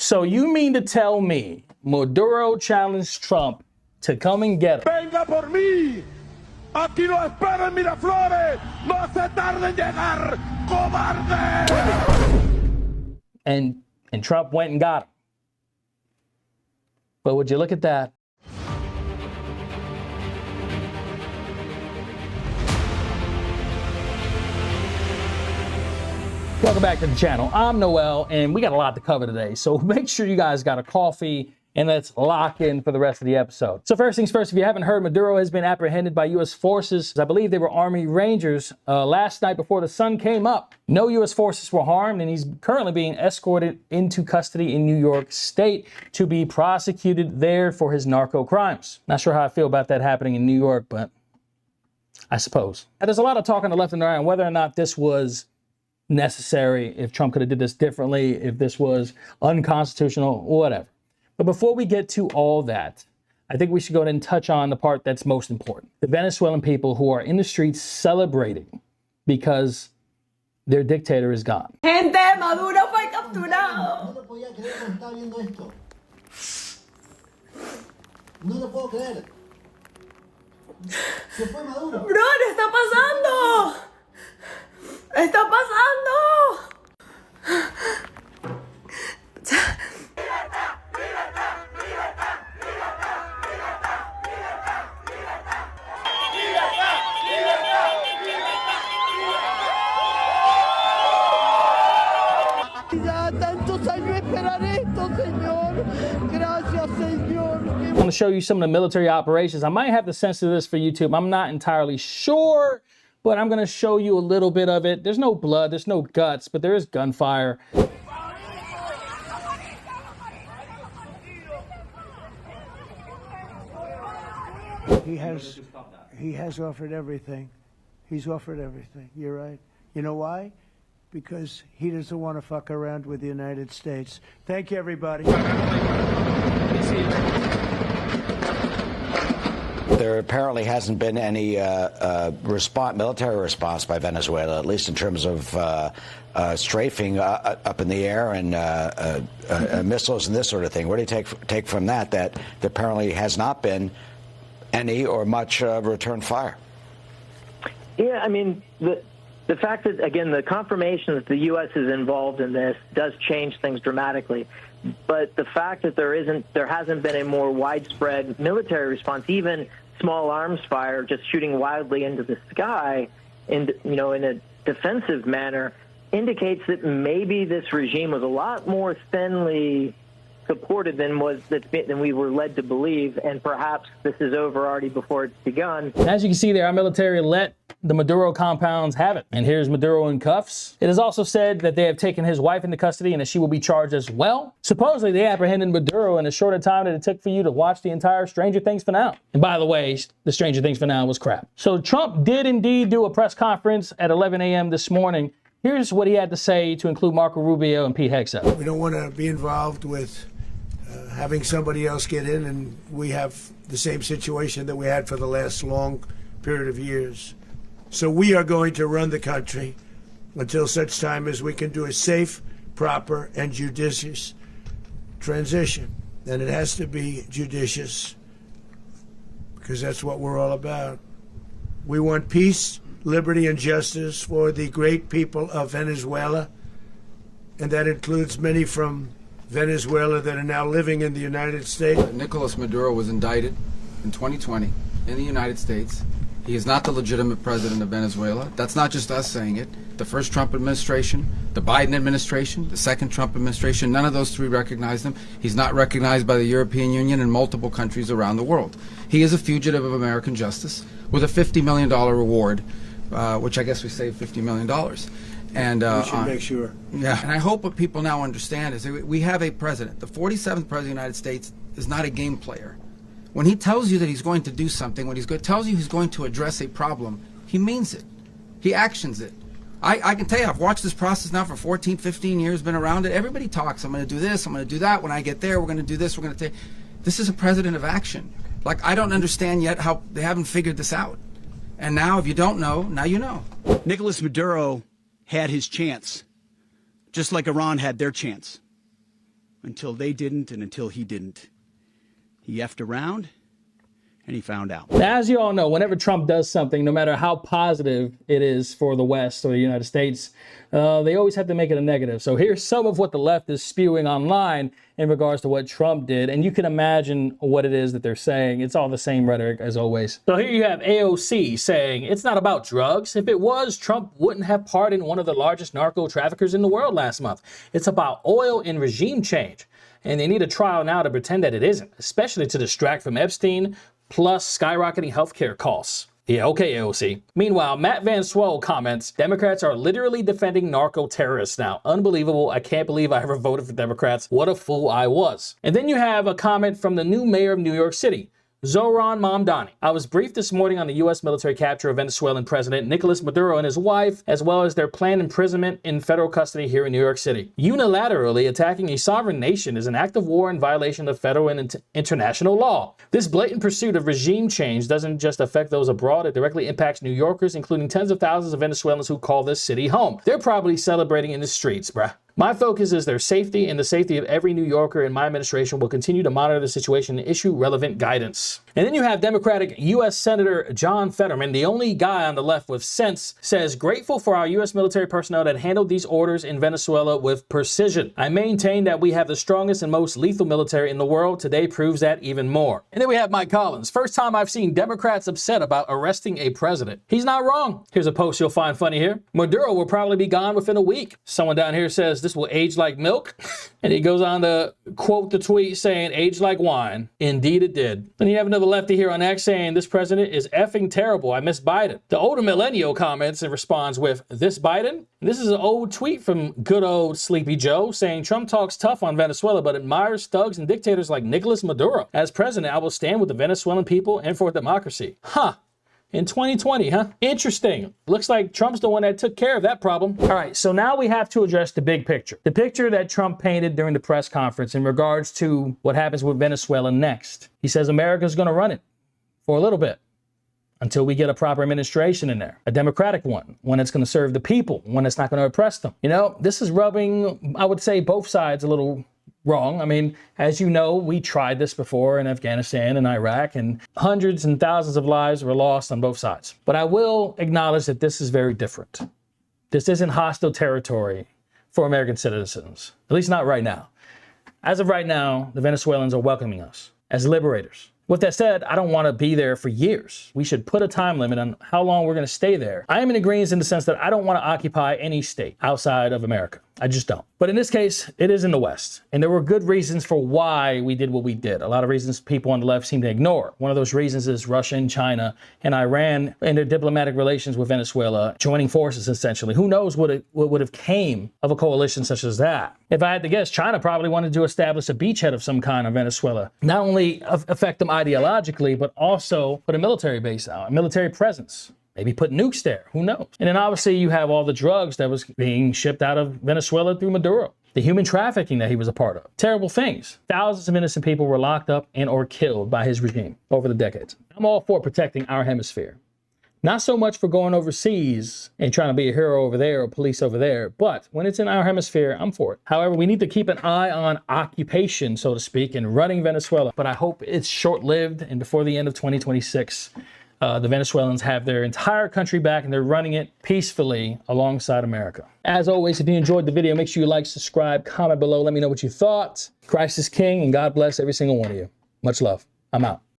So you mean to tell me Maduro challenged Trump to come and get him? Venga por mí. Aquí lo espero en Miraflores. No se tarde en llegar, cobarde. And Trump went and got him. But would you look at that? Welcome back to the channel. I'm Noel, and we got a lot to cover today. So make sure you guys got a coffee, and let's lock in for the rest of the episode. So first things first, if you haven't heard, Maduro has been apprehended by U.S. forces. I believe they were Army Rangers last night before the sun came up. No U.S. forces were harmed, and he's currently being escorted into custody in New York State to be prosecuted there for his narco crimes. Not sure how I feel about that happening in New York, but I suppose. Now, there's a lot of talk on the left and the right on whether or not this was necessary, if Trump could have did this differently, if this was unconstitutional, whatever. But before we get to all that, I think we should go ahead and touch on the part that's most important. The Venezuelan people who are in the streets celebrating because their dictator is gone. Gente, Maduro fue capturado. No lo podía creer cuando estaba viendo esto. No lo puedo creer. Se fue Maduro. Bro, está pasando. ¡Está pasando! Ya tantos años esperar esto, Señor. Gracias, Señor. I'm going to show you some of the military operations. I might have to censor this for YouTube. I'm not entirely sure, but I'm going to show you a little bit of it. There's no blood, there's no guts, but there is gunfire. He has offered everything. He's offered everything. You're right. You know why? Because he doesn't want to fuck around with the United States. Thank you, everybody. There apparently hasn't been any military response by Venezuela, at least in terms of strafing up in the air and missiles and this sort of thing. What do you take from that there apparently has not been any or much return fire? Yeah, I mean, the fact that, again, the confirmation that the U.S. is involved in this does change things dramatically. But the fact that there hasn't been a more widespread military response, even small arms fire, just shooting wildly into the sky, in a defensive manner, indicates that maybe this regime was a lot more thinly supported than we were led to believe, and perhaps this is over already before it's begun. As you can see there, our military let the Maduro compounds have it. And here's Maduro in cuffs. It is also said that they have taken his wife into custody and that she will be charged as well. Supposedly, they apprehended Maduro in a shorter time that it took for you to watch the entire Stranger Things finale. And by the way, the Stranger Things finale was crap. So Trump did indeed do a press conference at 11 a.m. this morning. Here's what he had to say to include Marco Rubio and Pete Hegseth. We don't want to be involved with having somebody else get in, and we have the same situation that we had for the last long period of years. So we are going to run the country until such time as we can do a safe, proper, and judicious transition. And it has to be judicious because that's what we're all about. We want peace, liberty, and justice for the great people of Venezuela, and that includes many from Venezuela that are now living in the United States. Nicolas Maduro was indicted in 2020 in the United States. He is not the legitimate president of Venezuela. That's not just us saying it. The first Trump administration, the Biden administration, the second Trump administration, none of those three recognized him. He's not recognized by the European Union and multiple countries around the world. He is a fugitive of American justice with a $50 million reward, which I guess we saved $50 million. And we should make sure. Yeah, and I hope what people now understand is that we have a president. The 47th president of the United States is not a game player. When he tells you that he's going to do something, when tells you he's going to address a problem, he means it. He actions it. I can tell you, I've watched this process now for 14, 15 years, been around it. Everybody talks. I'm going to do this. I'm going to do that. When I get there, we're going to do this. We're going to take. This is a president of action. Like, I don't understand yet how they haven't figured this out. And now, if you don't know, now you know. Nicolas Maduro had his chance, just like Iran had their chance. until they didn't and until he didn't. He effed around and he found out. Now, as you all know, whenever Trump does something, no matter how positive it is for the West or the United States, they always have to make it a negative. So here's some of what the left is spewing online in regards to what Trump did. And you can imagine what it is that they're saying. It's all the same rhetoric as always. So here you have AOC saying, it's not about drugs. If it was, Trump wouldn't have pardoned one of the largest narco traffickers in the world last month. It's about oil and regime change. And they need a trial now to pretend that it isn't, especially to distract from Epstein, plus skyrocketing healthcare costs. Yeah, okay, AOC. Meanwhile, Matt Van Swell comments, Democrats are literally defending narco terrorists now. Unbelievable. I can't believe I ever voted for Democrats. What a fool I was. And then you have a comment from the new mayor of New York City, Zoran Mamdani. I was briefed this morning on the U.S. military capture of Venezuelan President Nicolas Maduro and his wife, as well as their planned imprisonment in federal custody here in New York City. Unilaterally attacking a sovereign nation is an act of war in violation of federal and international law. This blatant pursuit of regime change doesn't just affect those abroad, it directly impacts New Yorkers, including tens of thousands of Venezuelans who call this city home. They're probably celebrating in the streets, bruh. My focus is their safety and the safety of every New Yorker, and my administration will continue to monitor the situation and issue relevant guidance. And then you have Democratic U.S. Senator John Fetterman, the only guy on the left with sense, says, grateful for our U.S. military personnel that handled these orders in Venezuela with precision. I maintain that we have the strongest and most lethal military in the world. Today proves that even more. And then we have Mike Collins. First time I've seen Democrats upset about arresting a president. He's not wrong. Here's a post you'll find funny here. Maduro will probably be gone within a week. Someone down here says, this will age like milk. And he goes on to quote the tweet saying, age like wine. Indeed it did. And you have another lefty here on X saying, this president is effing terrible. I miss Biden. The older millennial comments and responds with, this Biden? This is an old tweet from good old Sleepy Joe saying, Trump talks tough on Venezuela, but admires thugs and dictators like Nicolas Maduro. As president, I will stand with the Venezuelan people and for democracy. Huh. In 2020, huh? Interesting. Looks like Trump's the one that took care of that problem. All right, so now we have to address the big picture. The picture that Trump painted during the press conference in regards to what happens with Venezuela next. He says America's going to run it for a little bit until we get a proper administration in there, a democratic one that's going to serve the people, one that's not going to oppress them. You know, this is rubbing, I would say, both sides a little wrong. I mean, as you know, we tried this before in Afghanistan and Iraq, and hundreds and thousands of lives were lost on both sides. But I will acknowledge that this is very different. This isn't hostile territory for American citizens, at least not right now. As of right now, the Venezuelans are welcoming us as liberators. With that said, I don't want to be there for years. We should put a time limit on how long we're going to stay there. I am in agreement in the sense that I don't want to occupy any state outside of America. I just don't. But in this case, it is in the West. And there were good reasons for why we did what we did. A lot of reasons people on the left seem to ignore. One of those reasons is Russia and China and Iran and their diplomatic relations with Venezuela, joining forces essentially. Who knows what would have came of a coalition such as that? If I had to guess, China probably wanted to establish a beachhead of some kind in Venezuela. Not only affect them ideologically, but also put a military base out, a military presence. Maybe put nukes there, who knows? And then obviously you have all the drugs that was being shipped out of Venezuela through Maduro. The human trafficking that he was a part of. Terrible things. Thousands of innocent people were locked up and or killed by his regime over the decades. I'm all for protecting our hemisphere. Not so much for going overseas and trying to be a hero over there or police over there, but when it's in our hemisphere, I'm for it. However, we need to keep an eye on occupation, so to speak, and running Venezuela. But I hope it's short-lived, and before the end of 2026, the Venezuelans have their entire country back and they're running it peacefully alongside America. As always, if you enjoyed the video, make sure you like, subscribe, comment below. Let me know what you thought. Christ is King, and God bless every single one of you. Much love. I'm out.